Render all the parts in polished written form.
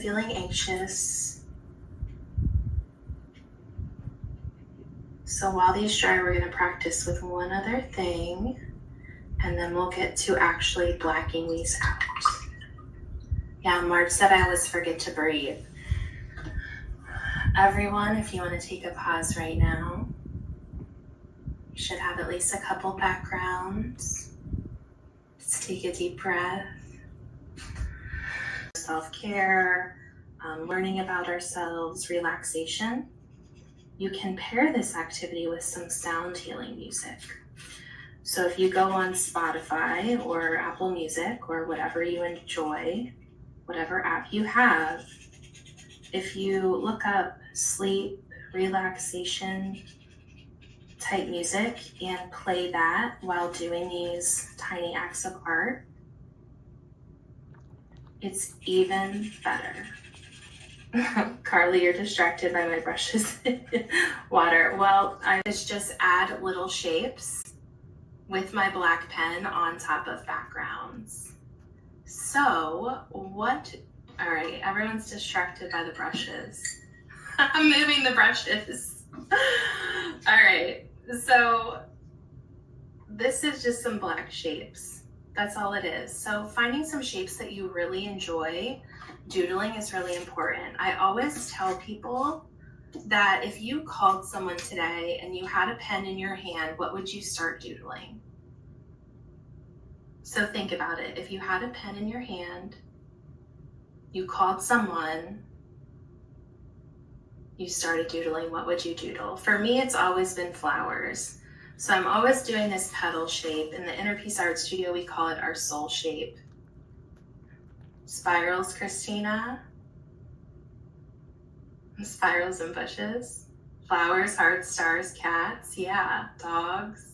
feeling anxious. So while these dry, we're going to practice with one other thing, and then we'll get to actually blacking these out. Yeah, Marge said I always forget to breathe. Everyone, if you want to take a pause right now, you should have at least a couple backgrounds. Let's take a deep breath. Self-care, learning about ourselves, relaxation. You can pair this activity with some sound healing music. So if you go on Spotify or Apple Music or whatever you enjoy, whatever app you have, if you look up sleep, relaxation type music and play that while doing these tiny acts of art, it's even better. Carly, you're distracted by my brushes. Water. Well, I just add little shapes with my black pen on top of backgrounds. So all right, everyone's distracted by the brushes. I'm moving the brushes. All right, so this is just some black shapes. That's all it is. So finding some shapes that you really enjoy, doodling is really important. I always tell people that if you called someone today and you had a pen in your hand, what would you start doodling? So think about it. If you had a pen in your hand, you called someone, you started doodling, what would you doodle? For me, it's always been flowers. So I'm always doing this petal shape. In the Inner Peace Art Studio, we call it our soul shape. Spirals, Christina. Spirals and bushes. Flowers, hearts, stars, cats. Yeah, dogs.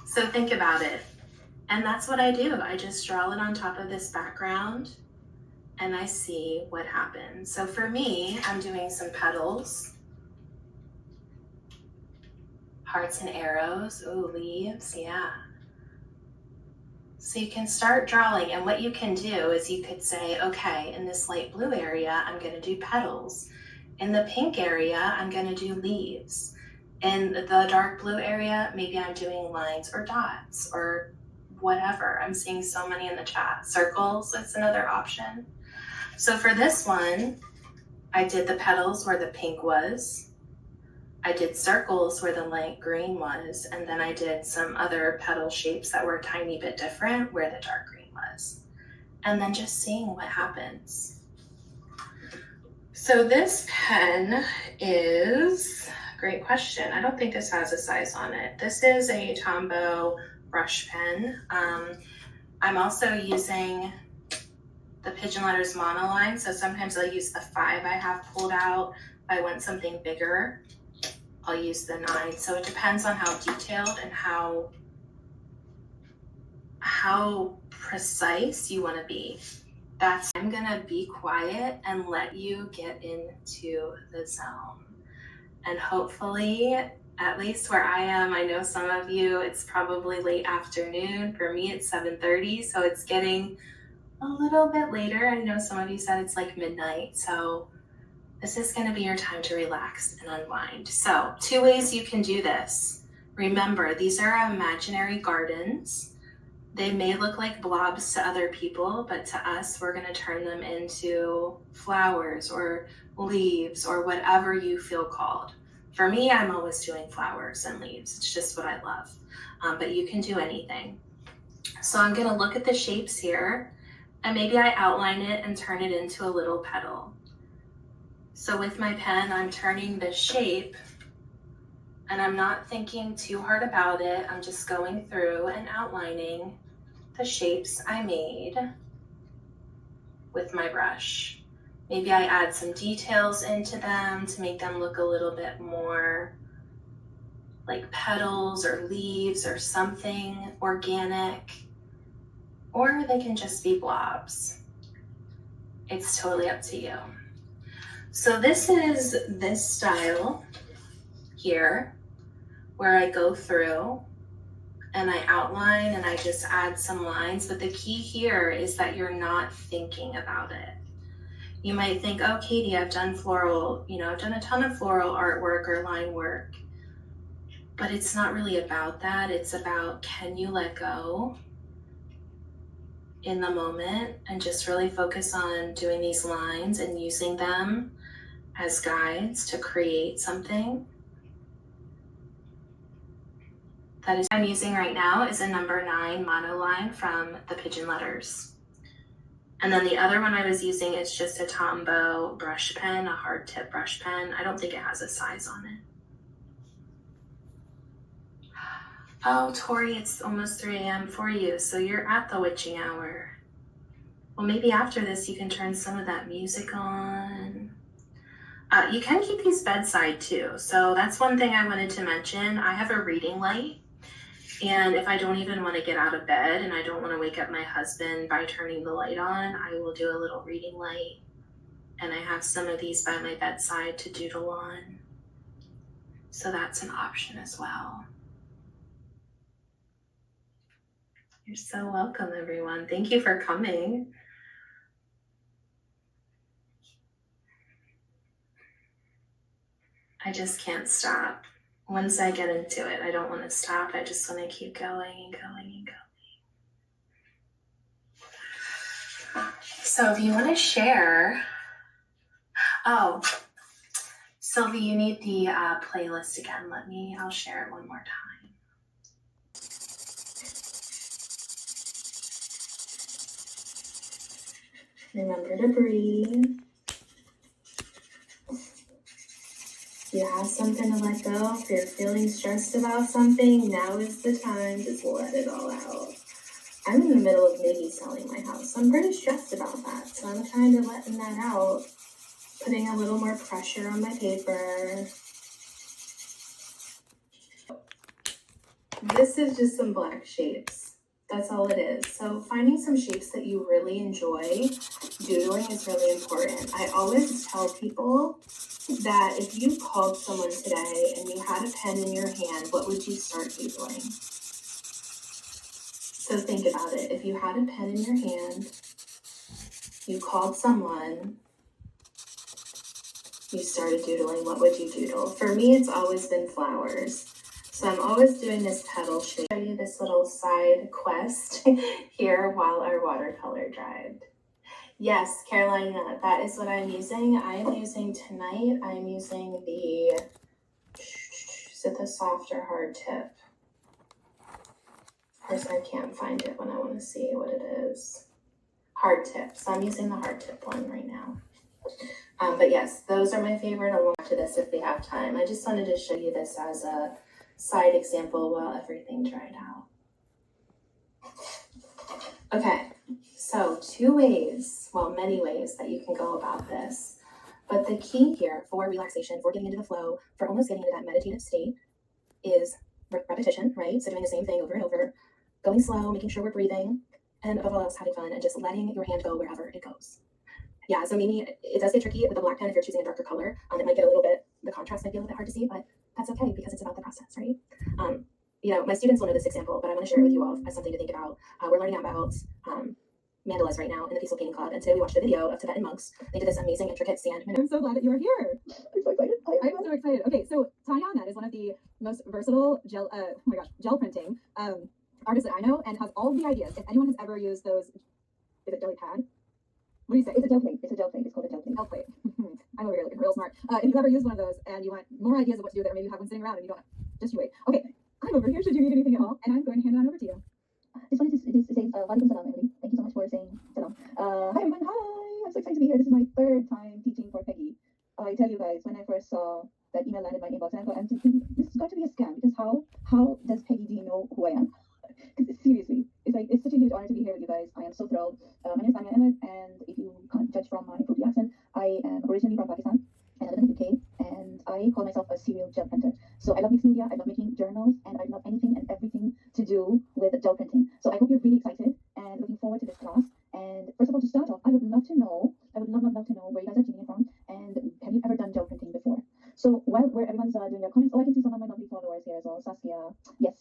So think about it. And that's what I do. I just draw it on top of this background and I see what happens. So for me, I'm doing some petals. Hearts and arrows, ooh, leaves, yeah. So you can start drawing, and what you can do is you could say, okay, in this light blue area, I'm gonna do petals. In the pink area, I'm gonna do leaves. In the dark blue area, maybe I'm doing lines or dots or whatever. I'm seeing so many in the chat. Circles, that's another option. So for this one, I did the petals where the pink was. I did circles where the light green was, and then I did some other petal shapes that were a tiny bit different where the dark green was. And then just seeing what happens. So this pen is, great question. I don't think this has a size on it. This is a Tombow brush pen. I'm also using the Pigeon Letters monoline, so sometimes I'll use the 5 I have pulled out. If I want something bigger, I'll use the 9. So it depends on how detailed and how precise you want to be. I'm gonna be quiet and let you get into the zone. And hopefully, at least where I am, I know some of you, it's probably late afternoon. For me, it's 7:30, so it's getting a little bit later. I know some of you said it's like midnight, so this is going to be your time to relax and unwind. So 2 ways you can do this. Remember, these are imaginary gardens. They may look like blobs to other people, but to us, we're going to turn them into flowers or leaves or whatever you feel called. For me, I'm always doing flowers and leaves. It's just what I love, but you can do anything. So I'm going to look at the shapes here, and maybe I outline it and turn it into a little petal. So with my pen, I'm turning this shape and I'm not thinking too hard about it. I'm just going through and outlining the shapes I made with my brush. Maybe I add some details into them to make them look a little bit more like petals or leaves or something organic, or they can just be blobs. It's totally up to you. So this is this style here where I go through and I outline and I just add some lines. But the key here is that you're not thinking about it. You might think, oh, Katie, I've done floral, I've done a ton of floral artwork or line work. But it's not really about that. It's about, can you let go in the moment and just really focus on doing these lines and using them as guides to create something. That is what I'm using right now is a number 9 monoline from the Pigeon Letters. And then the other one I was using is just a Tombow brush pen, a hard tip brush pen. I don't think it has a size on it. Oh, Tori, it's almost 3 a.m. for you, so you're at the witching hour. Well, maybe after this you can turn some of that music on. You can keep these bedside too. So that's one thing I wanted to mention. I have a reading light. And if I don't even want to get out of bed and I don't want to wake up my husband by turning the light on, I will do a little reading light. And I have some of these by my bedside to doodle on. So that's an option as well. You're so welcome, everyone. Thank you for coming. I just can't stop. Once I get into it, I don't want to stop. I just want to keep going and going and going. So if you want to share, oh, Sylvie, you need the playlist again. I'll share it one more time. Remember to breathe. If you have something to let go, if you're feeling stressed about something, now is the time. Just let it all out. I'm in the middle of maybe selling my house, so I'm pretty stressed about that. So I'm kind of letting that out, putting a little more pressure on my paper. This is just some black shapes. That's all it is. So finding some shapes that you really enjoy doodling is really important. I always tell people that if you called someone today and you had a pen in your hand, what would you start doodling? So think about it. If you had a pen in your hand, you called someone, you started doodling, what would you doodle? For me, it's always been flowers. So I'm always doing this petal shape. I'll show you this little side quest here while our watercolor dried. Yes, Carolina, that is what I'm using. I'm using tonight, I'm using the, is it the soft or hard tip? Of course, I can't find it when I want to see what it is. Hard tip. So I'm using the hard tip one right now. But yes, those are my favorite. I'll watch this if we have time. I just wanted to show you this as a side example while everything dried out. Okay, so many ways that you can go about this. But the key here for relaxation, for getting into the flow, for almost getting into that meditative state is repetition, right? So doing the same thing over and over, going slow, making sure we're breathing, and above all else, having fun and just letting your hand go wherever it goes. Yeah, so maybe it does get tricky with the black pen if you're choosing a darker color. It might get a little bit, the contrast might be a little bit hard to see, but that's okay because it's about the process, right? My students will know this example, but I want to share it with you all as something to think about. We're learning about mandalas right now in the Peaceful Painting Club, and today we watched a video of Tibetan monks. They did this amazing intricate sand. I'm so glad that you are here. I'm so excited. I'm so excited. Okay, so Tanya Ahmed is one of the most versatile gel printing artists that I know, and has all the ideas. If anyone has ever used those, is it jelly pad? What do you say? It's a gel plate. It's called a gel plate. Gel plate. I'm over here looking real smart. If you've ever used one of those and you want more ideas of what to do with it, or maybe you have one sitting around and you don't, just you wait. Okay, I'm over here should you need anything at all, and I'm going to hand it on over to you. Just wanted to say, Walaikum salam, Emily. Thank you so much for saying salam. Hi everyone, hi! I'm so excited to be here. This is my 3rd time teaching for Peggy. I tell you guys, when I first saw that email land in my inbox, and I thought, I'm thinking, this has got to be a scam, because how does Peggy Dean know who I am? Because seriously, it's such a huge honor to be here with you guys. I am so thrilled. My name is Tanya Ahmed, and if you can't judge from my fruity accent, I am originally from Pakistan, and I live in the UK, and I call myself a serial gel printer. So I love mixed media, I love making journals, and I love anything and everything to do with gel printing. So I hope you're really excited and looking forward to this class. And first of all, to start off, I would love to know where you guys are tuning in from, and have you ever done gel printing before? So where everyone's doing their comments, I can see some of my lovely followers here as well. Saskia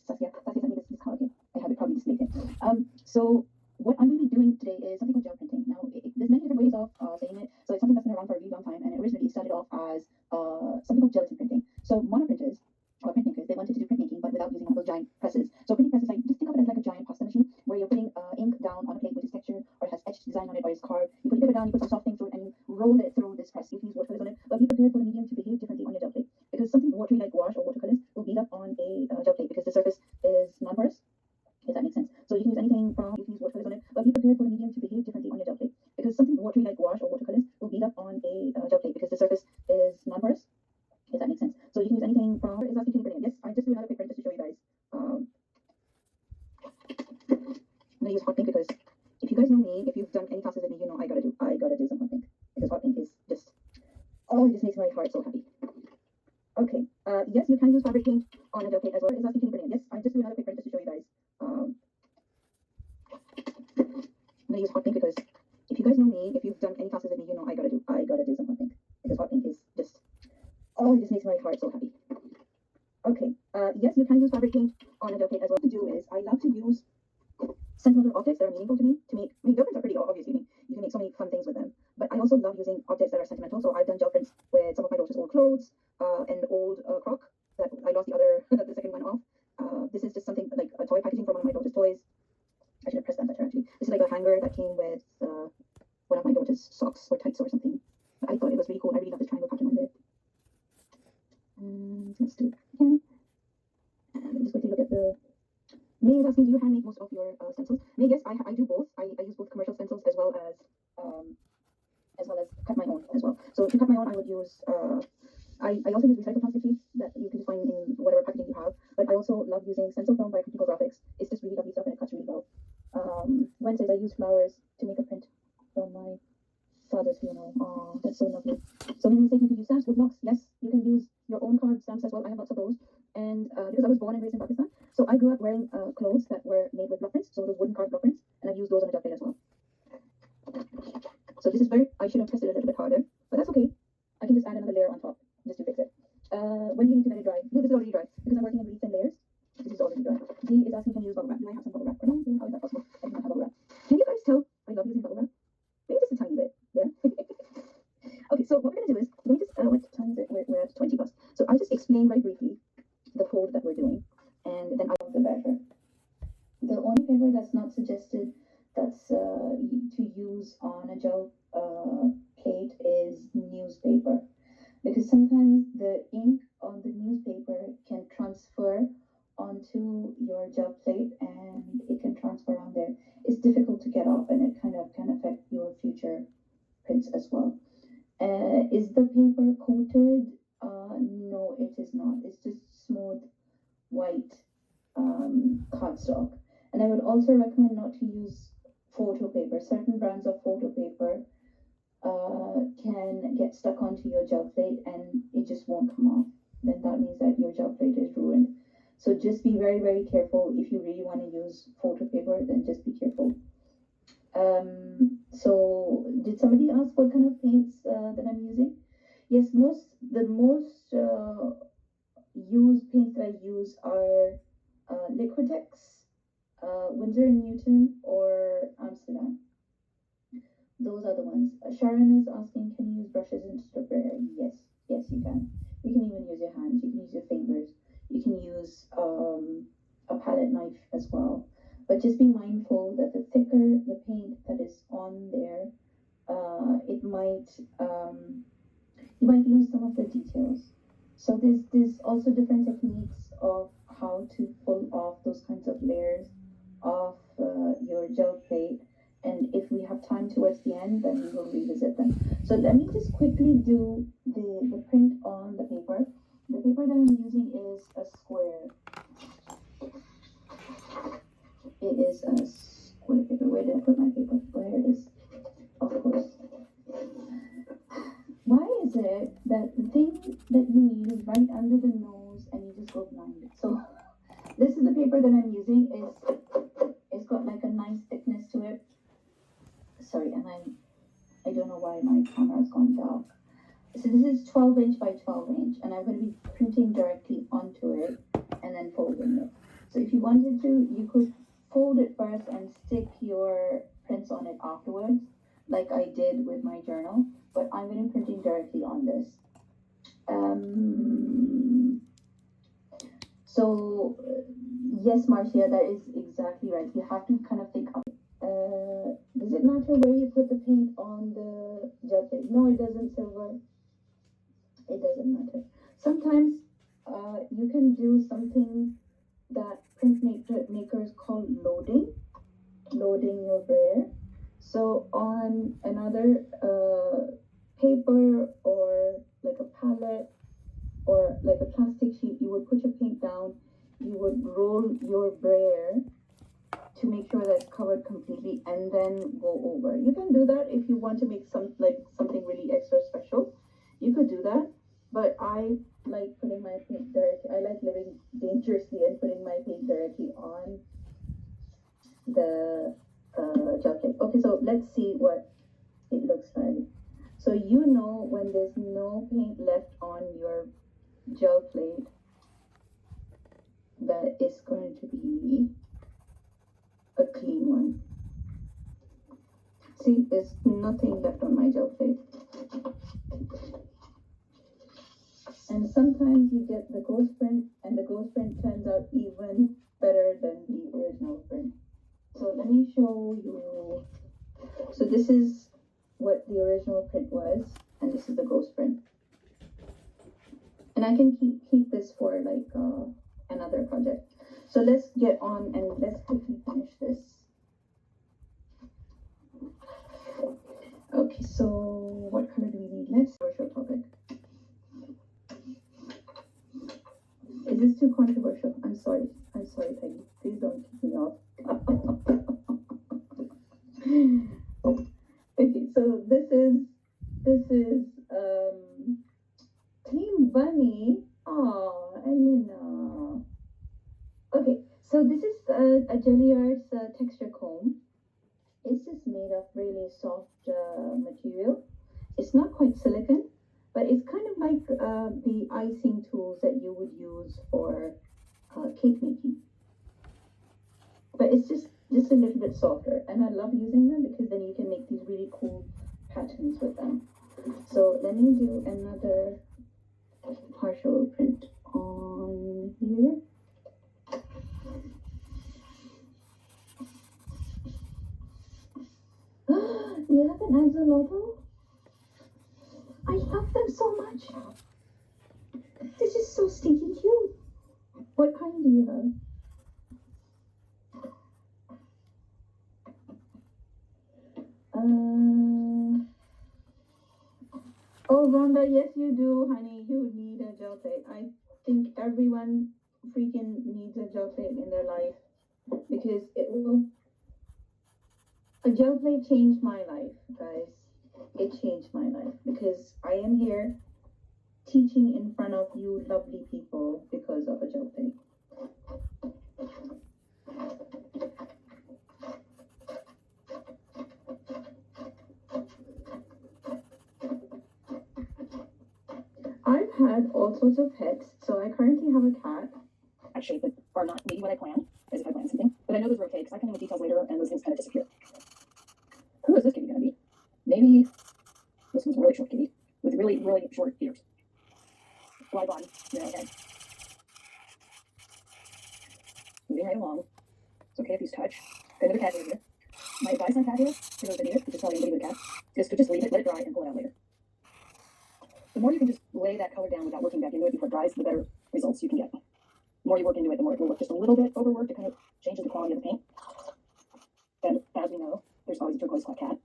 sent me this this card here. I have it probably displayed here. So what I'm going to be doing today is something called gel printing. Now, there's many different ways of saying it. So it's something that's been around for a really long time, and originally it started off as something called gelatin printing. So monoprinters or printmakers, they wanted to do printmaking, but without using one of those giant presses. So printing presses, like, just think of it as like a giant pasta machine where you're putting ink down on a plate with its texture, or it has etched design on it, or it's carved. You put your paper down, you put some soft thing through it, and you roll it through this press. You can use watercolors on it, but be prepared for the medium to behave differently on your gel plate, because something watery like gouache or watercolors will bead up on a gel plate because the surface is non-porous. If that makes sense. So you can use anything from, you can use watercolors on it, but be prepared for the medium to behave differently on your gel plate, because something watery like gouache or watercolors will bead up on a gel plate because the surface is non-porous. If that makes sense. So you can use anything from, is asking, can you bring it? Yes, I just do another quick print just to show you guys. I'm gonna use hot pink because if you guys know me, if you've done any classes with me, you know I gotta do some hot pink, because hot pink is just, oh, it just makes my heart so happy. Okay, yes, you can use fabric paint on a gel plate as well. Is asking, can you bring it? Yes, I just do another quick print just to show you guys. I'm gonna use hot pink because if you guys know me, if you've done any classes with me, you know I gotta do some hot pink, because hot pink is just, oh, it just makes my heart so happy. Okay, yes, you can use fabric paint on a gel plate as well. What to do is, I love to use sentimental objects that are meaningful to me to make. I mean, gel prints are pretty, obviously. You can make so many fun things with them. But I also love using objects that are sentimental. So I've done gel prints with some of my daughter's old clothes, an old crock that I lost the second one off. This is just something like a toy packaging from one of my daughter's toys. I should have pressed that better, actually. This is like a hanger that came with one of my daughter's socks or tights or something. I thought it was really cool. I really love this triangle pattern on there. Let's do it again. And I'm just going to look at the. May is asking, do you hand make most of your stencils? May, yes, I do both. I use both commercial stencils as well as cut my own as well. So to cut my own, I would use I also use recycled plastic sheets that you can find in whatever packaging you have. But I also love using stencil film by Critical Graphics. It's just really lovely stuff and it cuts really well. Gwen says I use flowers to make a print from my father's funeral. Oh, that's so lovely. So many mistaken to use stamps, wood blocks. Yes, you can use your own card stamps as well. I have lots of those. And because I was born and raised in Pakistan, so I grew up wearing clothes that were made with block prints, so those wooden card block prints, and I've used those on a gel plate as well. So this is I should have pressed it a little bit harder, but that's okay. I can just add another layer on top just to fix it. When do you need to let it dry? No, this is already dry because I'm working in really thin layers. This is already dry. D is asking, can you use bubble wrap? Do I have some bubble wrap? How is that possible? I do not have bubble wrap. Can you guys tell I love using bubble wrap? Maybe just a tiny bit, yeah? Okay, so what we're going to do is, let me just, what time is it? We're at 20 past. So I'll just explain very briefly the fold that we're doing, and then I'll the better. The only paper that's not suggested that's to use on a gel plate is newspaper, because sometimes the ink on the newspaper can transfer onto your gel plate and it can transfer on there. It's difficult to get off and it kind of can affect your future prints as well. Is the paper coated? No, it is not. It's just smooth white cardstock. And I would also recommend not to use photo paper. Certain brands of photo paper can get stuck onto your gel plate and it just won't come off. Then that means that your gel plate is ruined. So just be very, very careful. If you really want to use photo paper, then just be careful. So did somebody ask what kind of paints that I'm using? Yes, the most used paints that I use are Liquitex, Winsor & Newton, or Amsterdam. Those are the ones. Sharon is asking, can you use brushes instead of brayer? Yes, you can. You can even use your hands. You can use your fingers. You can use a palette knife as well. But just be mindful that the thicker the paint that is on there, you might lose some of the details. So there's also different techniques of how to pull off those kinds of layers off your gel plate. And if we have time towards the end, then we will revisit them. So let me just quickly do the print on the paper. The paper that I'm using is a square. It is a square paper. Where did I put my paper? Where it is? Of course. Why is it that the thing that you need is right under the nose and you just go blind? So this is the paper that I'm using. It's got like a nice thickness to it. Sorry, and I don't know why my camera's gone dark. So this is 12" by 12", and I'm going to be printing directly onto it and then folding it. So if you wanted to, you could fold it first and stick your prints on it afterwards, like I did with my journal, but I'm going to be printing directly on this. So yes, Marcia, that is exactly right. You have to kind of think, does it matter where you put the paint on the gel plate? No, it doesn't, Silver. It doesn't matter. Sometimes you can do something that makers call loading your brayer. So on another paper or like a palette or like a plastic sheet, you would put your paint down, you would roll your brayer to make sure that it's covered completely and then go over. You can do that if you want to make something really extra special. You could do that, but I like putting my paint directly. I like living dangerously and putting my paint directly on the gel plate. Okay, so let's see what it looks like. So you know when there's no paint left on your gel plate, that is going to be a clean one. See, there's nothing left on my gel plate. And sometimes you get the ghost print, and the ghost print turns out even better than the original print. So let me show you. So this is what the original print was, and this is the ghost print. And I can keep this for like another project. So let's get on and let's quickly finish this. Okay, so what color do we need? Let's controversial topic. Is this too controversial? I'm sorry, Peggy. Please don't kick me off. Okay, so this is Team Bunny. Oh, Elena. Okay, so this is a Jelly Arts texture comb. It's just made of really soft material. It's not quite silicone, but it's kind of like the icing tools that you would use for cake making. But it's just a little bit softer, and I love using them because then you can make these really cool patterns with them. So let me do another partial print on here. You have an axolotl? I love them so much. This is so stinking cute. What kind do you have? Oh, Rhonda, yes you do, honey. You need a gel plate. I think everyone freaking needs a gel plate in their life because a gel plate changed my life, guys. It changed my life because I am here teaching in front of you lovely people because of a gel plate. I've had all sorts of pets, so I currently have a cat. At shape that are not maybe what I planned, as if I planned something. But I know those were okay because I come in with details later and those things kind of disappear. Who is this kitty going to be? Maybe this one's a really short kitty with really, really short ears. Wide body, narrow head. Moving right along. It's okay if he's touched. Got another cat here. My advice on cat hair, for those that need it, which is probably anybody with a cat, is to just leave it, let it dry, and pull it out later. The more you can just lay that color down without working back into it before it dries, the better results you can get. The more you work into it, the more it will look just a little bit overworked. It kind of changes the quality of the paint. And as we know, there's always a turquoise black cat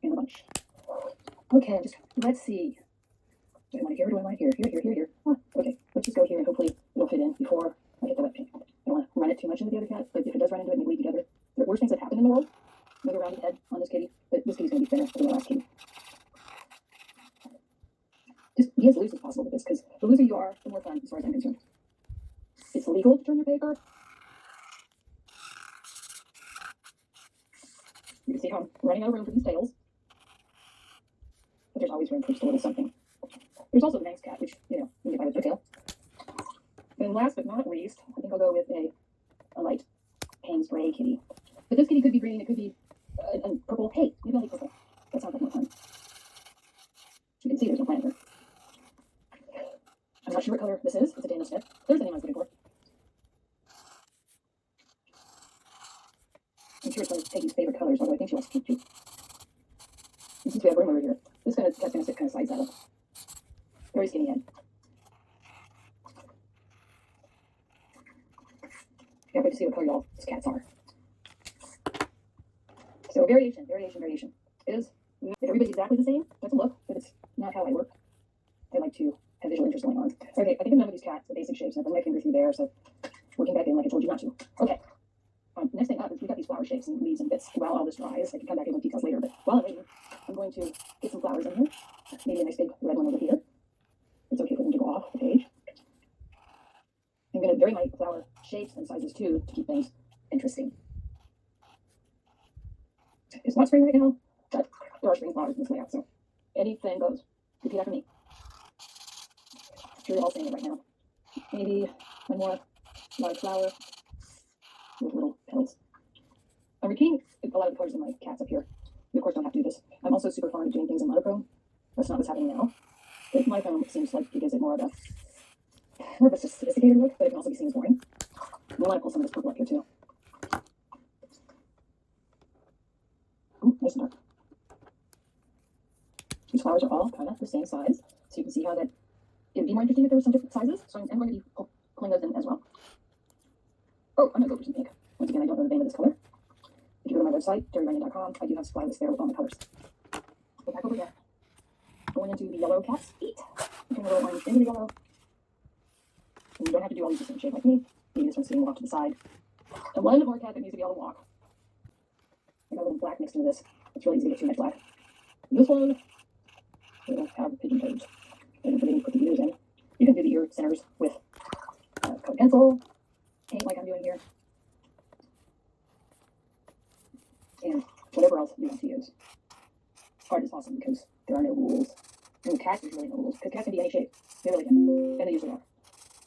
in the bunch. Okay, let's see. Do I want it here or do I want it here? Here. Oh, okay, let's just go here and hopefully it'll fit in before I get the wet paint. I don't want to run it too much into the other cat, but if it does run into it, maybe we together. There are worse things that happen in the world. Another rounded head on this kitty, but this kitty's going to be thinner than the last kitty. Just be as loose as possible with this, because the looser you are, the more fun, as far as I'm concerned. It's legal to turn your paper. You can see how I'm running out of room for these tails. But there's always room for just a little something. There's also the Manx cat, which, you can get by with no tail. And last but not least, I think I'll go with a light Payne's Gray kitty. But this kitty could be green, it could be purple. Hey, maybe I'll make purple. That sounds like more fun. You can see there's no plant here. I'm not sure what color this is. It's a Daniel Smith. There's the name I was looking for. I'm sure it's one of Peggy's favorite colors, although I think she wants to keep too. And since we have room over here, this cat's gonna sit kind of size that up. Very skinny head. Can't wait to see what color y'all's cats are. So variation. Is if everybody's exactly the same, that's a look, but it's not how I work. I like to have visual interest going on. Okay, I think I'm done with these cats, the basic shapes, and I bring my finger through there, so working back in like I told you not to. Okay. Next thing up is we've got these flower shapes and leaves and bits. While all this dries, I can come back in with details later, but while I'm waiting, I'm going to get some flowers in here. Maybe a nice big red one over here. It's okay for them to go off the page. I'm going to vary my flower shapes and sizes too to keep things interesting. It's not spring right now, but there are spring flowers in this layout, so anything goes. Repeat after me. I'm sure you're all saying it right now. Maybe one more large flower with little petals. I'm repeating a lot of the colors in my cats up here. You of course don't have to do this. I'm also super fond of doing things in monochrome. That's not what's happening now. But monochrome seems like it gives it more of a sophisticated look, but it can also be seen as boring. We want to pull some of this purple up here too. Ooh, nice and dark. These flowers are all kind of the same size, so you can see how that it would be more interesting if there were some different sizes. So I'm going to be pulling those in as well. Oh, I'm going to go for some pink. Once again, I don't know the name of this color. If you go to my website, Runyan.com, I do have supply list there with all my colors. Go back over there. Going into the yellow cat's feet. I'm going to roll orange into the yellow. And you don't have to do all these the same shape like me. Maybe this one's sitting off to the side. And one more cat that needs to be able to walk. I got a little black mixed into this. It's really easy to get too much black. This one, will have pigeon toes. And forgetting to put the ears in. You can do the ear centers with colored pencil, paint like I'm doing here, and whatever else you want to use. Art is awesome because there are no rules. And with cats, there's really no rules, because cats can be any shape. They really can. And they usually are.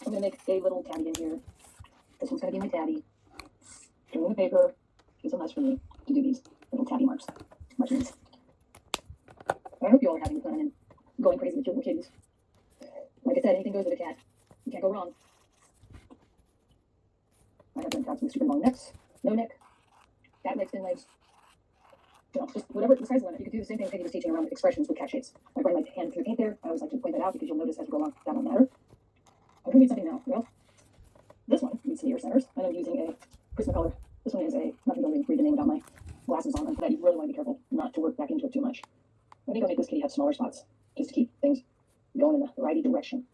I'm going to make a little tabby in here. This one's going to be my tabby. Doing the paper is a must for me to do these little tabby markings. I hope you all are having fun and going crazy with your little kitties. Like I said, anything goes with a cat. You can't go wrong. I have done cats with super long necks, no neck, fat legs, thin legs. You know, just whatever the size limit. You could do the same thing Peggy was teaching around with expressions with cat shapes. I bring my hand through the paint there. I always like to point that out because you'll notice as we go along that won't matter. I'm going to need something now. Well, this one needs some ear centers. And I'm using a Prismacolor. This one is a, I'm not going to read the name without my glasses on, but you really want to be careful not to work back into it too much. I think I'll make this kitty have smaller spots just to keep things going in the righty direction.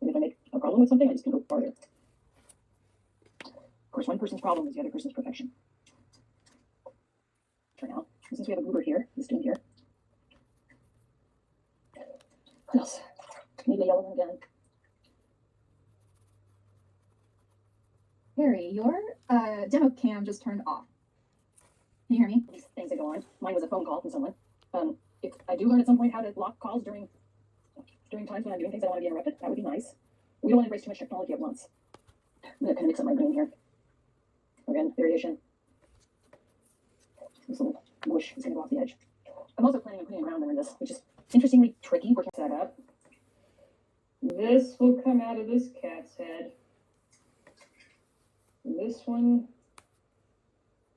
And if I make a problem with something, I just can go farther. Of course, one person's problem is the other person's perfection. For now, and since we have a goober here, let's do him here. What else? Maybe a yellow one again. Harry, your demo cam just turned off. Can you hear me? These things that go on. Mine was a phone call from someone. If I do learn at some point how to block calls during times when I'm doing things I don't want to be interrupted, that would be nice. We don't want to embrace too much technology at once. I'm going to kind of mix up my brain here. Again, variation. This little bush is going to go off the edge. I'm also planning on putting a ground under this, which is interestingly tricky. We're going to set up. This will come out of this cat's head. This one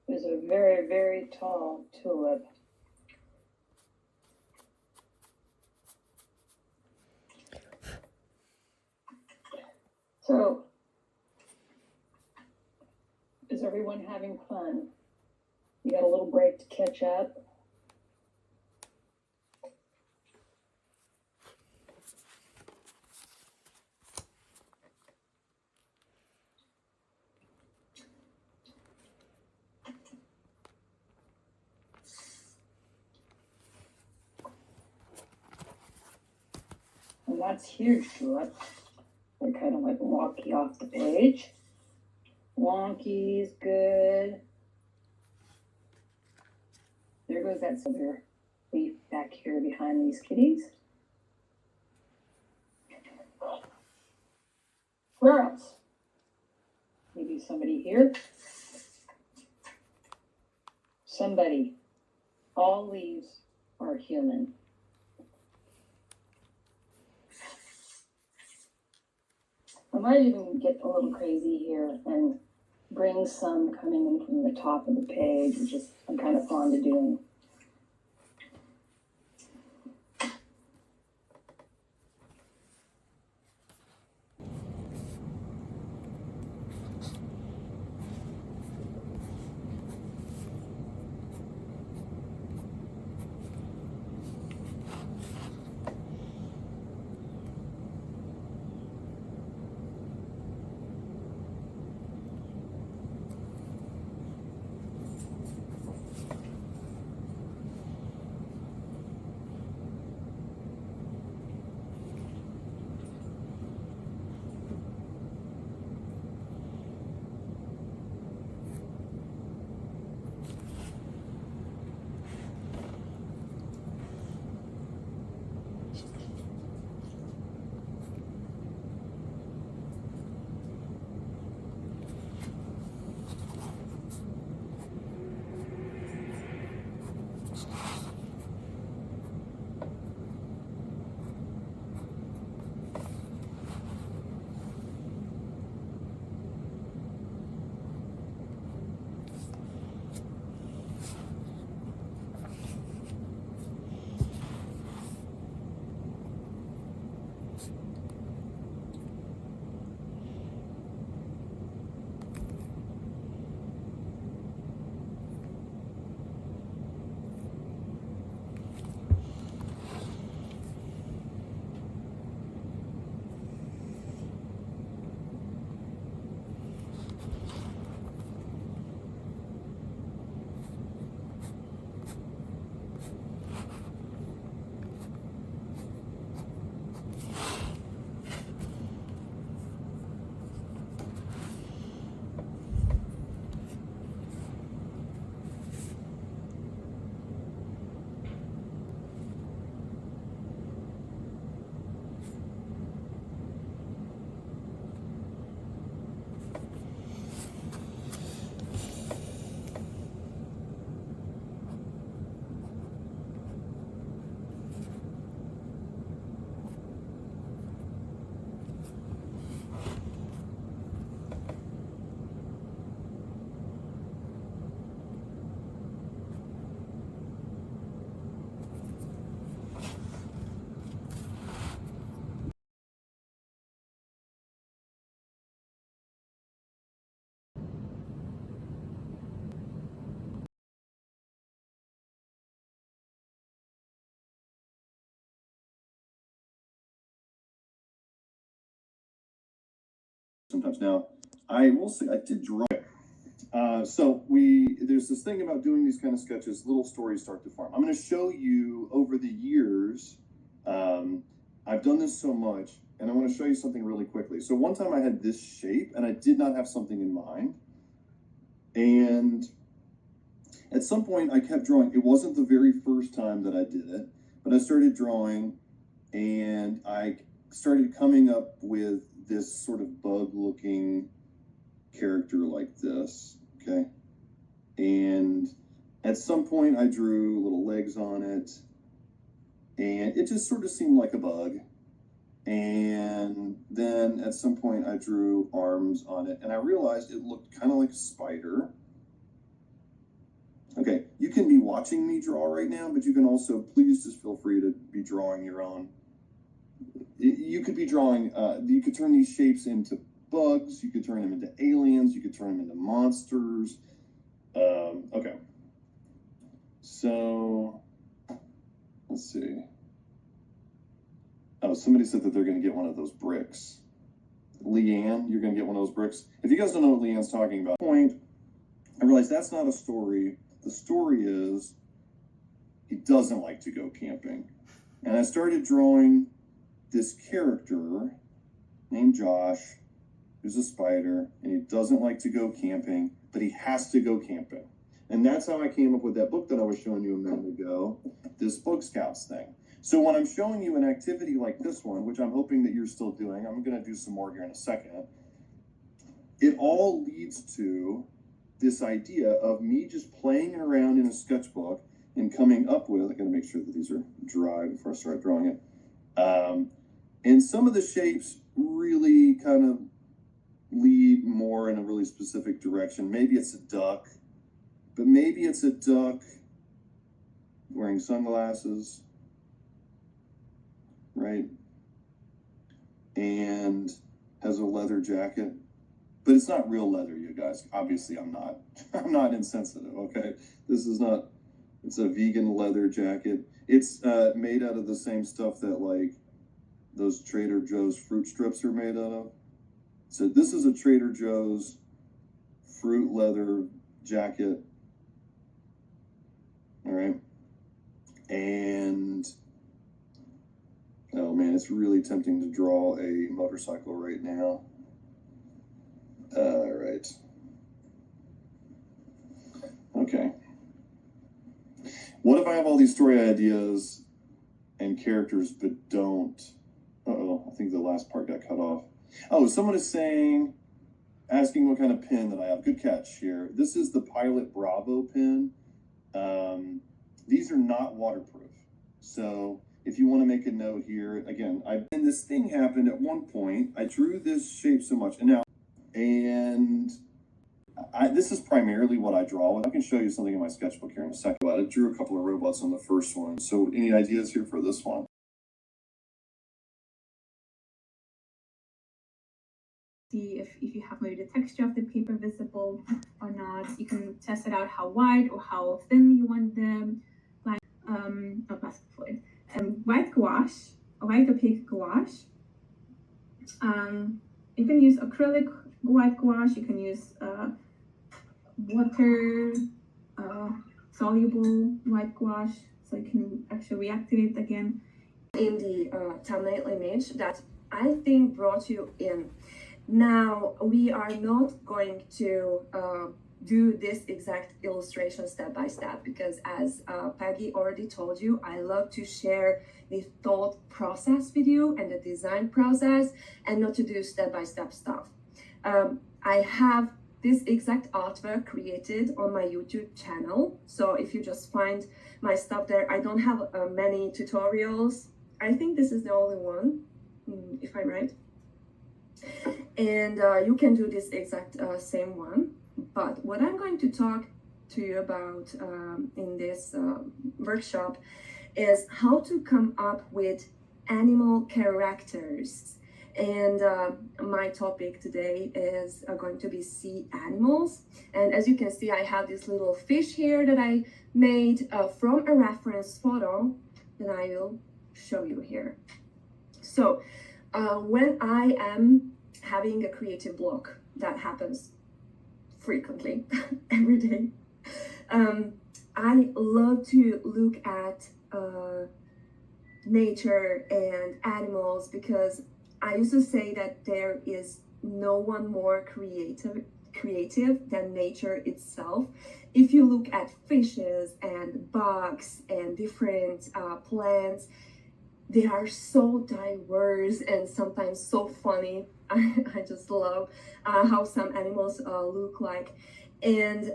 is a very, very tall tulip. So, is everyone having fun? You got a little break to catch up? And that's huge tulip. They're kind of like wonky off the page. Wonky's good. There goes that silver leaf back here behind these kitties. Where else? Maybe somebody here? Somebody. All leaves are human. I might even get a little crazy here and bring some coming in from the top of the page, which is I'm kind of fond of doing. Sometimes now, I will say I did draw. There's this thing about doing these kind of sketches, little stories start to form. I'm going to show you over the years. I've done this so much, and I want to show you something really quickly. So one time I had this shape, and I did not have something in mind. And at some point, I kept drawing. It wasn't the very first time that I did it, but I started drawing, and I started coming up with this sort of bug-looking character like this, okay? And at some point I drew little legs on it, and it just sort of seemed like a bug. And then at some point I drew arms on it, and I realized it looked kind of like a spider. Okay, you can be watching me draw right now, but you can also, please just feel free to be drawing your own. You could be drawing, you could turn these shapes into bugs, you could turn them into aliens, you could turn them into monsters. Okay. So, let's see. Oh, somebody said that they're going to get one of those bricks. Leanne, you're going to get one of those bricks. If you guys don't know what Leanne's talking about, I realized that's not a story. The story is he doesn't like to go camping. And I started drawing this character named Josh, who's a spider, and he doesn't like to go camping, but he has to go camping. And that's how I came up with that book that I was showing you a minute ago, this Book Scouts thing. So when I'm showing you an activity like this one, which I'm hoping that you're still doing, I'm going to do some more here in a second, it all leads to this idea of me just playing around in a sketchbook and coming up with, I got to make sure that these are dry before I start drawing it. And some of the shapes really kind of lead more in a really specific direction. Maybe it's a duck, but maybe it's a duck wearing sunglasses, right? And has a leather jacket, but it's not real leather, you guys. Obviously, I'm not insensitive, okay? This is not, it's a vegan leather jacket. It's made out of the same stuff that like those Trader Joe's fruit strips are made out of. So this is a Trader Joe's fruit leather jacket. All right. And, oh man, it's really tempting to draw a motorcycle right now. All right. Okay. What if I have all these story ideas and characters but don't? Uh-oh, I think the last part got cut off. Oh, someone is saying, asking what kind of pen that I have. Good catch here. This is the Pilot Bravo pen. These are not waterproof. So if you want to make a note here, again, and this thing happened at one point. I drew this shape so much, and this is primarily what I draw with. I can show you something in my sketchbook here in a second. I drew a couple of robots on the first one. So any ideas here for this one? See if you have maybe the texture of the paper visible or not. You can test it out how wide or how thin you want the mask fluid. White gouache, white opaque gouache. You can use acrylic white gouache. You can use water soluble white gouache, so you can actually reactivate again. In the thumbnail image that I think brought you in. Now, we are not going to do this exact illustration step by step because as Peggy already told you, I love to share the thought process with you and the design process and not to do step by step stuff. I have this exact artwork created on my YouTube channel. So if you just find my stuff there, I don't have many tutorials. I think this is the only one, if I'm right. And you can do this exact same one. But what I'm going to talk to you about in this workshop is how to come up with animal characters. And my topic today is going to be sea animals. And as you can see, I have this little fish here that I made from a reference photo that I will show you here. So when I am having a creative block, that happens frequently every day, I love to look at nature and animals because I used to say that there is no one more creative than nature itself. If you look at fishes and bugs and different plants, they are so diverse and sometimes so funny. I just love how some animals look like. And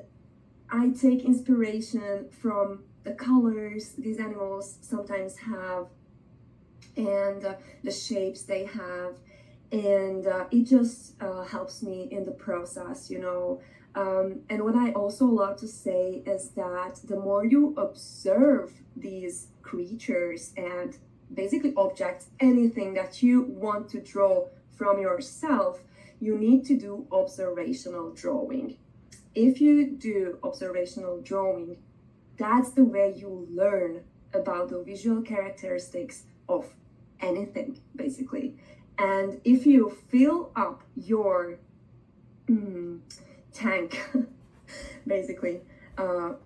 I take inspiration from the colors these animals sometimes have and the shapes they have. And it just helps me in the process, you know. And what I also love to say is that the more you observe these creatures and basically objects, anything that you want to draw from yourself, you need to do observational drawing. If you do observational drawing, that's the way you learn about the visual characteristics of anything, basically. And if you fill up your tank, basically,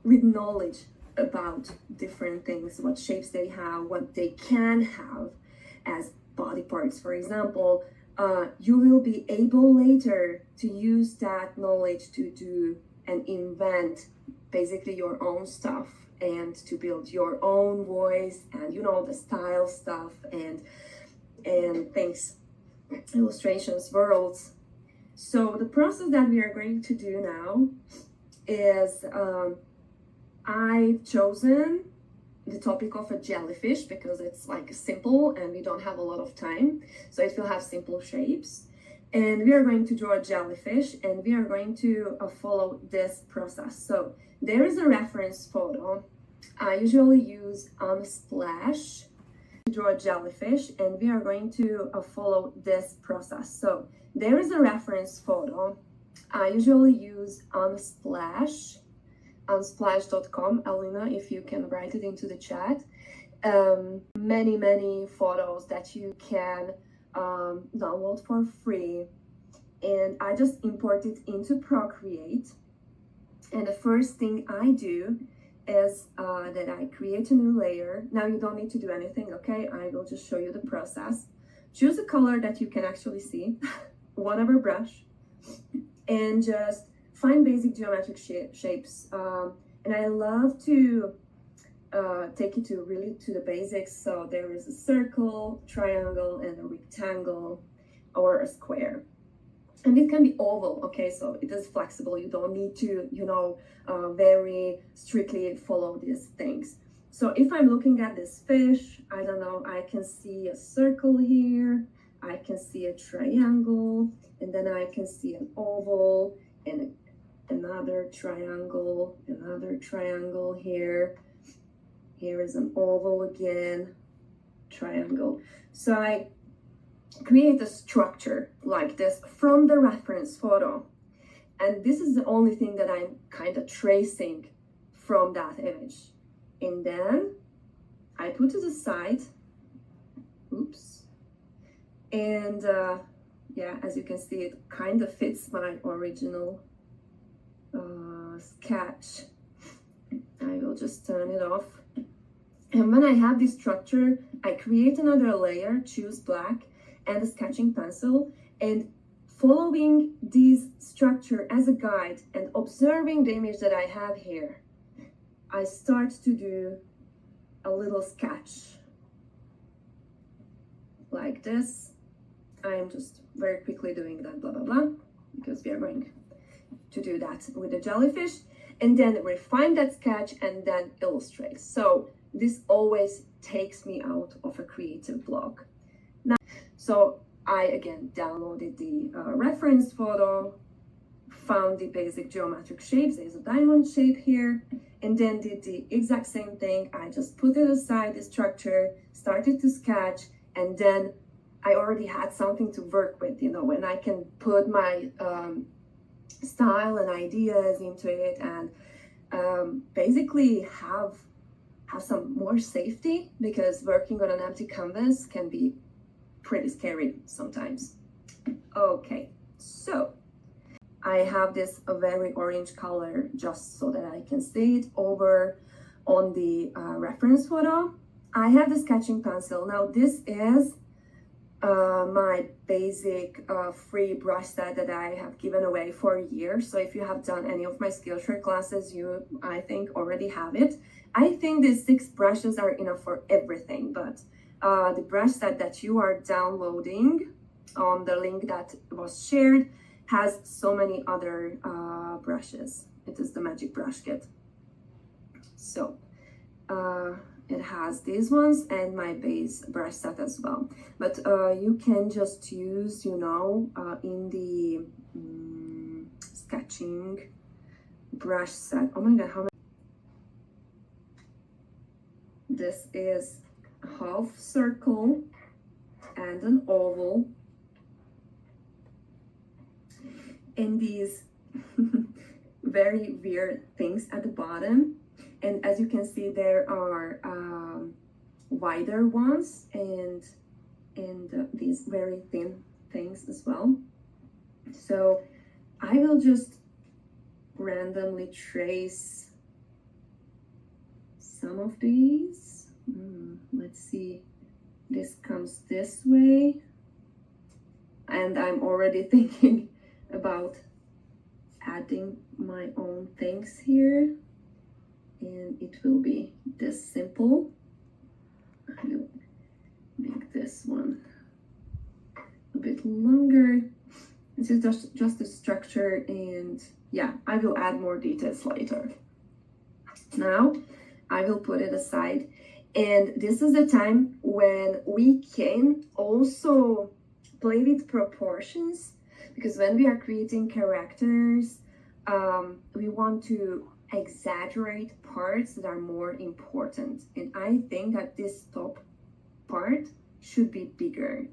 with knowledge about different things, what shapes they have, what they can have as body parts, for example, you will be able later to use that knowledge to do and invent basically your own stuff and to build your own voice and, you know, the style stuff and things, illustrations, worlds. So the process that we are going to do now is I've chosen the topic of a jellyfish because it's like simple and we don't have a lot of time, so it will have simple shapes. And we are going to draw a jellyfish and we are going to follow this process. So there is a reference photo. I usually use Unsplash to draw a jellyfish and we are going to follow this process. So there is a reference photo. I usually use Unsplash, unsplash.com. Alina, if you can write it into the chat. Many photos that you can download for free, and I just import it into Procreate. And the first thing I do is that I create a new layer. Now you don't need to do anything, okay? I will just show you the process. Choose a color that you can actually see, whatever brush, and just find basic geometric shapes. And I love to take it to really to the basics. So there is a circle, triangle, and a rectangle, or a square. And it can be oval, okay? So it is flexible. You don't need to, you know, very strictly follow these things. So if I'm looking at this fish, I don't know, I can see a circle here, I can see a triangle, and then I can see an oval, and another triangle here. Here is an oval again, triangle. So I create a structure like this from the reference photo. And this is the only thing that I'm kind of tracing from that image. And then I put it aside, oops. And yeah, as you can see, it kind of fits my original sketch. I will just turn it off. And when I have this structure, I create another layer, choose black and a sketching pencil, and following this structure as a guide and observing the image that I have here, I start to do a little sketch like this. I'm just very quickly doing that, blah, blah, blah, because we are going to do that with the jellyfish, and then refine that sketch and then illustrate. So this always takes me out of a creative block. Now, so I again downloaded the reference photo, found the basic geometric shapes. There's a diamond shape here, and then did the exact same thing. I just put it aside, the structure, started to sketch, and then I already had something to work with, you know, and I can put my style and ideas into it, and basically have some more safety, because working on an empty canvas can be pretty scary sometimes. Okay, so I have this very orange color just so that I can see it over on the reference photo. I have the sketching pencil. Now this is my basic free brush set that I have given away for years. So if you have done any of my Skillshare classes, you, I think, already have it. I think these 6 brushes are enough for everything, but the brush set that you are downloading on the link that was shared has so many other brushes. It is the Magic Brush Kit. So it has these ones and my base brush set as well. But you can just use, you know, in the sketching brush set. Oh my god, how many? This is a half circle and an oval. And these very weird things at the bottom. And as you can see, there are wider ones and these very thin things as well. So I will just randomly trace some of these. Let's see, this comes this way. And I'm already thinking about adding my own things here. and it will be this simple. I will make this one a bit longer. This is just the structure, and yeah, I will add more details later. Now I will put it aside, and this is the time when we can also play with proportions, because when we are creating characters, we want to exaggerate parts that are more important, and I think that this top part should be bigger.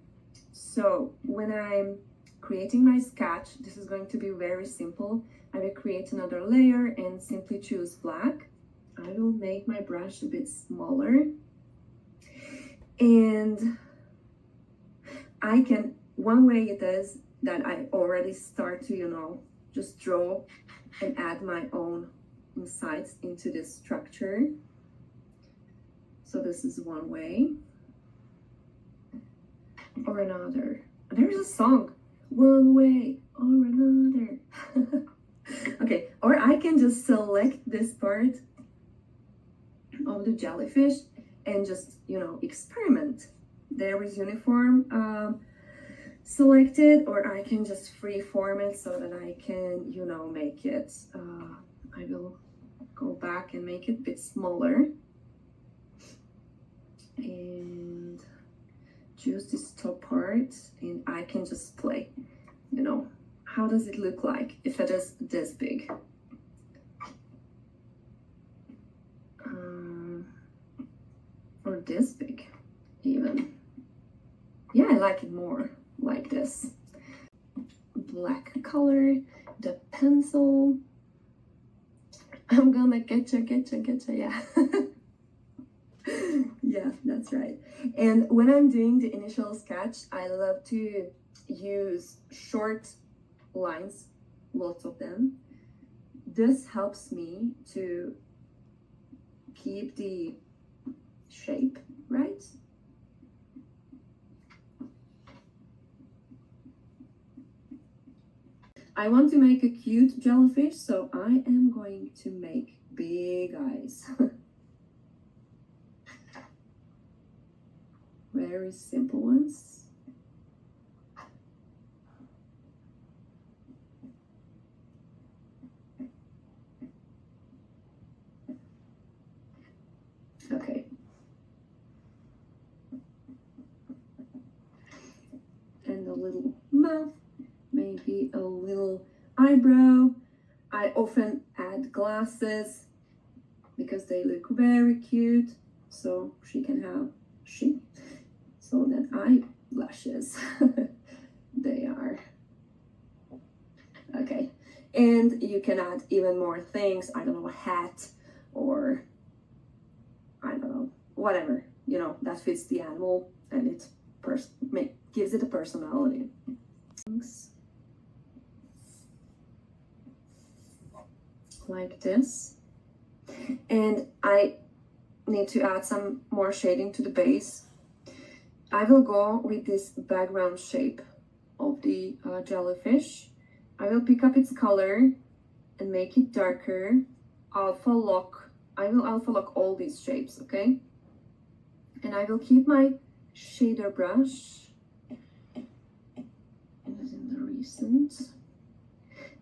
So when I'm creating my sketch, this is going to be very simple. I will create another layer and simply choose black. I will make my brush a bit smaller, and I can, one way it is that I already start to, you know, just draw and add my own insights into this structure. So this is one way. Or another. There's a song. One way or another. Okay, or I can just select this part of the jellyfish and just, you know, experiment. There is uniform selected, or I can just freeform it so that I can, you know, make it, I will go back and make it a bit smaller. And choose this top part, and I can just play, you know, how does it look like if it is this big? Or this big, even. Yeah, I like it more like this. Black color, the pencil. I'm gonna getcha, yeah. Yeah, that's right. And when I'm doing the initial sketch, I love to use short lines, lots of them. This helps me to keep the shape right. I want to make a cute jellyfish, so I am going to make big eyes. Very simple ones. Okay. And a little mouth, maybe a little eyebrow. I often add glasses because they look very cute, so she can have so then eyelashes. They are okay. And you can add even more things. I don't know, a hat, or I don't know, whatever, you know, that fits the animal and it gives it a personality. Like this. And I need to add some more shading to the base. I will go with this background shape of the jellyfish. I will pick up its color and make it darker. Alpha lock. I will alpha lock all these shapes, okay? And I will keep my shader brush using the recent.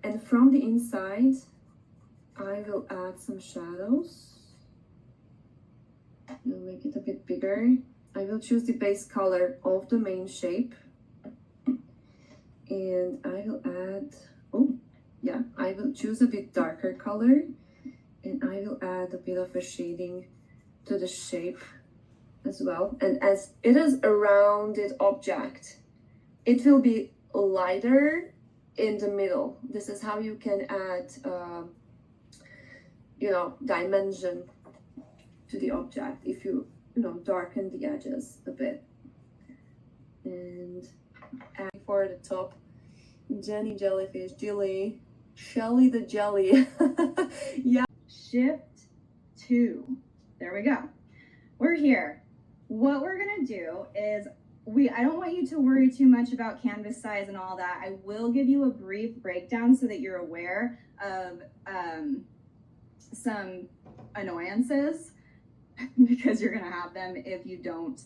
And from the inside, I will add some shadows. We'll make it a bit bigger. I will choose the base color of the main shape. And I will add, I will choose a bit darker color. And I will add a bit of a shading to the shape as well. And as it is a rounded object, it will be lighter in the middle. This is how you can add, you know, dimension to the object if you darken the edges a bit. And add for the top, Jenny jellyfish, Jilly, Shelly the jelly. Yeah. Shift 2. There we go. We're here. What we're gonna do is I don't want you to worry too much about canvas size and all that. I will give you a brief breakdown so that you're aware of some annoyances because you're gonna have them if you don't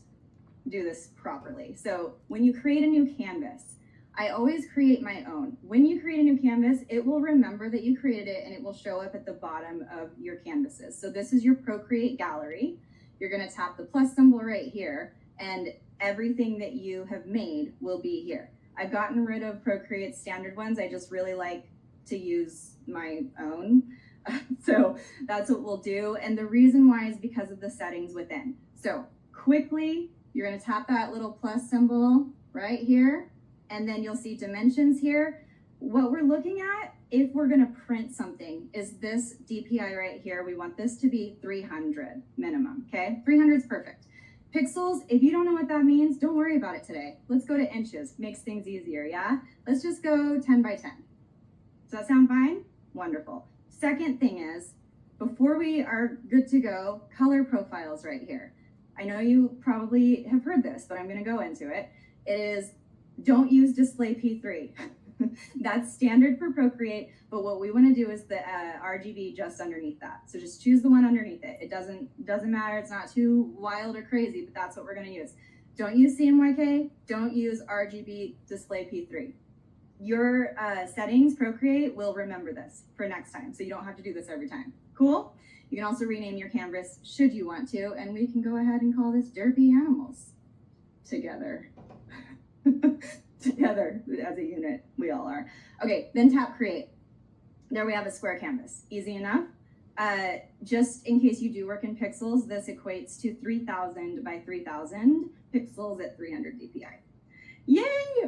do this properly. So when you create a new canvas, I always create my own. When you create a new canvas, it will remember that you created it and it will show up at the bottom of your canvases. So this is your Procreate gallery. You're gonna tap the plus symbol right here and everything that you have made will be here. I've gotten rid of Procreate's standard ones. I just really like to use my own. So that's what we'll do. And the reason why is because of the settings within. So quickly, you're gonna tap that little plus symbol right here, and then you'll see dimensions here. What we're looking at, if we're gonna print something, is this DPI right here. We want this to be 300 minimum, okay? 300 is perfect. Pixels, if you don't know what that means, don't worry about it today. Let's go to inches, makes things easier, yeah? Let's just go 10 by 10. Does that sound fine? Wonderful. Second thing is, before we are good to go, color profiles right here. I know you probably have heard this, but I'm gonna go into it. It is, don't use display P3. That's standard for Procreate, but what we wanna do is the RGB just underneath that. So just choose the one underneath it. It doesn't matter, it's not too wild or crazy, but that's what we're gonna use. Don't use CMYK, don't use RGB display P3. Your settings, Procreate, will remember this for next time, so you don't have to do this every time. Cool? You can also rename your canvas should you want to, and we can go ahead and call this Derpy Animals together. Together as a unit, we all are. Okay, then tap Create. There we have a square canvas. Easy enough. Just in case you do work in pixels, this equates to 3000 by 3000 pixels at 300 DPI. Yay!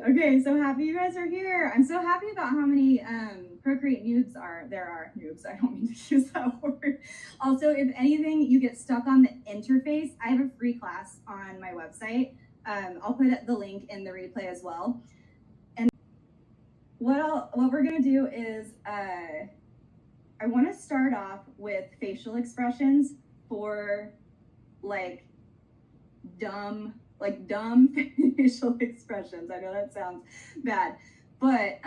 Okay, so happy you guys are here. I'm so happy about how many Procreate noobs there are. Noobs, I don't mean to use that word. Also, if anything, you get stuck on the interface, I have a free class on my website. I'll put the link in the replay as well. And what we're gonna do is, I wanna start off with facial expressions for like dumb facial expressions. I know that sounds bad, but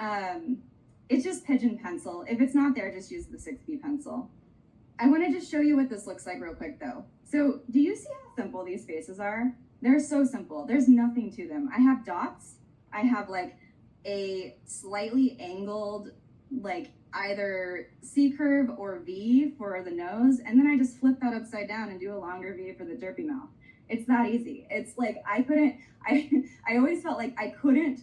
it's just pigeon pencil. If it's not there, just use the 6B pencil. I want to just show you what this looks like real quick though. So do you see how simple these faces are? They're so simple. There's nothing to them. I have dots. I have like a slightly angled, like either C curve or V for the nose. And then I just flip that upside down and do a longer V for the derpy mouth. It's that easy. It's like I always felt like I couldn't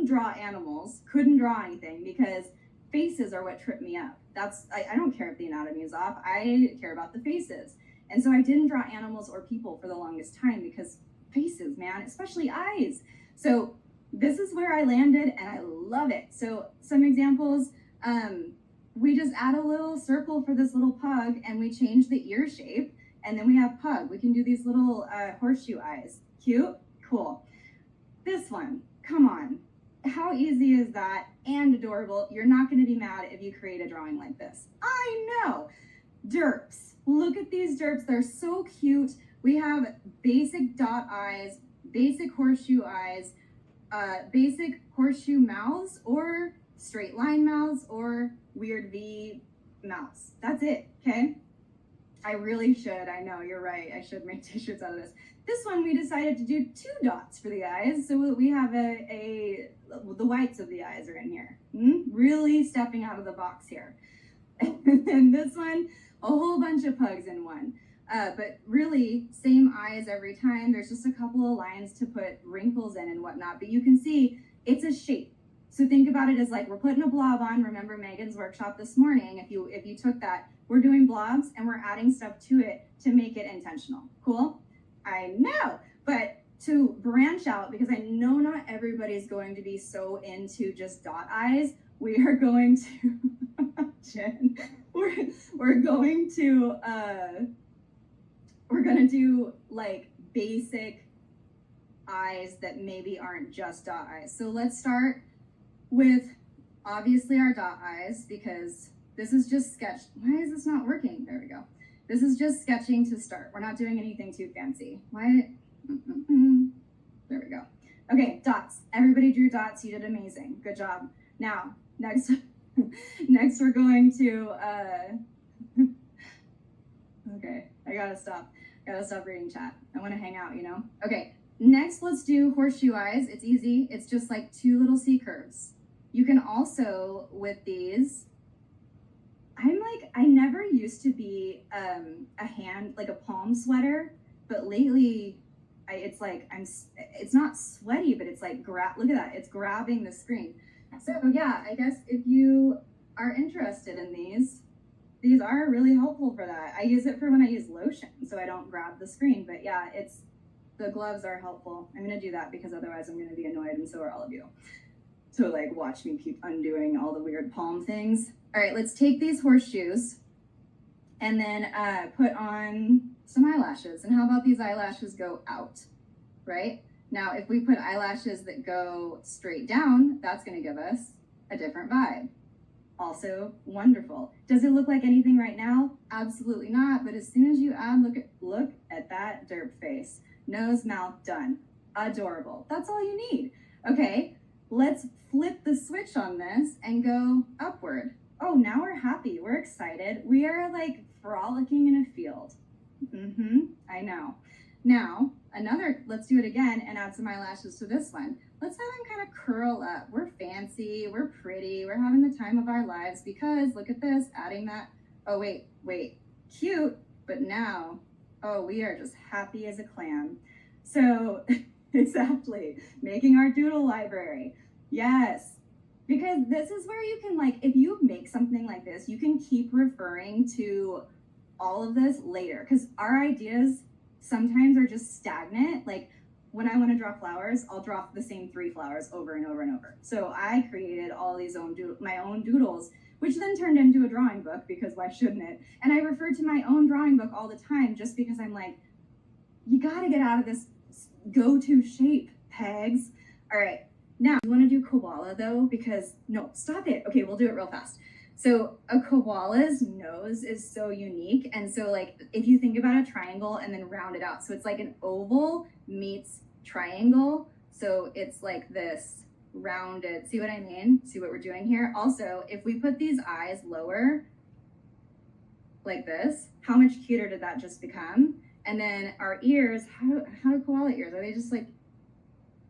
draw animals, couldn't draw anything because faces are what tripped me up. I don't care if the anatomy is off. I care about the faces. And so I didn't draw animals or people for the longest time because faces, man, especially eyes. So this is where I landed and I love it. So some examples, we just add a little circle for this little pug and we change the ear shape. And then we have pug. We can do these little horseshoe eyes. Cute? Cool. This one, come on. How easy is that? And adorable. You're not going to be mad if you create a drawing like this. I know. Derps. Look at these derps. They're so cute. We have basic dot eyes, basic horseshoe eyes, basic horseshoe mouths, or straight line mouths, or weird V mouths. That's it, okay? I really should. I know, you're right. I should make t-shirts out of this. This one, we decided to do 2 dots for the eyes. So we have the whites of the eyes are in here. Really stepping out of the box here. And this one, a whole bunch of pugs in one. But really, same eyes every time. There's just a couple of lines to put wrinkles in and whatnot. But you can see it's a shape. So think about it as like we're putting a blob on. Remember Megan's workshop this morning? If you took that, we're doing blobs and we're adding stuff to it to make it intentional. Cool? I know, but to branch out, because I know not everybody's going to be so into just dot eyes, we are going to, Jen, we're going to do like basic eyes that maybe aren't just dot eyes. So let's start with obviously our dot eyes, because this is just sketch. Why is this not working? There we go. This is just sketching to start. We're not doing anything too fancy. Why? There we go. Okay, dots. Everybody drew dots. You did amazing. Good job. Now, next we're going to Okay, I gotta stop reading chat. I want to hang out, you know? Okay, next let's do horseshoe eyes. It's easy. It's just like 2 little C curves. You can also, with these, I never used to be a palm sweater, but lately it's not sweaty, but it's like, look at that, it's grabbing the screen. So yeah, I guess if you are interested in these are really helpful for that. I use it for when I use lotion, so I don't grab the screen, but yeah, the gloves are helpful. I'm gonna do that because otherwise I'm gonna be annoyed, and so are all of you. So like, watch me keep undoing all the weird palm things. All right, let's take these horseshoes and then put on some eyelashes. And how about these eyelashes go out, right? Now, if we put eyelashes that go straight down, that's gonna give us a different vibe. Also wonderful. Does it look like anything right now? Absolutely not, but as soon as you add, look at that derp face. Nose, mouth, done. Adorable. That's all you need. Okay, let's flip the switch on this and go upward. Oh, now we're happy, we're excited. We are like frolicking in a field. I know. Now, let's do it again and add some eyelashes to this one. Let's have them kind of curl up. We're fancy, we're pretty, we're having the time of our lives because look at this, adding that. Oh, wait, cute, but now, oh, we are just happy as a clam. So, exactly, making our doodle library. Yes, because this is where you can, like, if you make something like this, you can keep referring to all of this later because our ideas sometimes are just stagnant. Like when I want to draw flowers, I'll draw the same 3 flowers over and over and over. So I created all these my own doodles, which then turned into a drawing book because why shouldn't it? And I refer to my own drawing book all the time just because I'm like, you gotta get out of this go-to shape, pegs. All right, now you want to do koala though, because no, stop it. Okay, we'll do it real fast. So a koala's nose is so unique. And so like, if you think about a triangle and then round it out, so it's like an oval meets triangle. So it's like this rounded, see what I mean? See what we're doing here? Also, if we put these eyes lower like this, how much cuter did that just become? And then our ears, how do koala ears? Are they just like,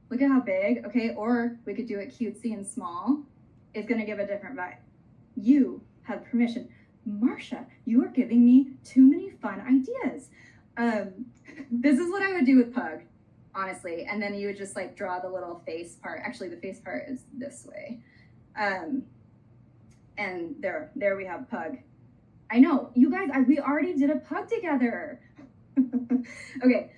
look at how big, okay? Or we could do it cutesy and small. It's gonna give a different vibe. You have permission. Marsha, you are giving me too many fun ideas. This is what I would do with Pug, honestly. And then you would just like draw the little face part. Actually, the face part is this way. And there we have Pug. I know, you guys, we already did a Pug together. Okay.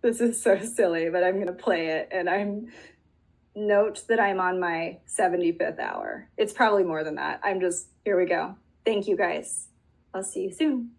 This is so silly, but I'm gonna play it, and note that I'm on my 75th hour. It's probably more than that. Here we go. Thank you guys. I'll see you soon.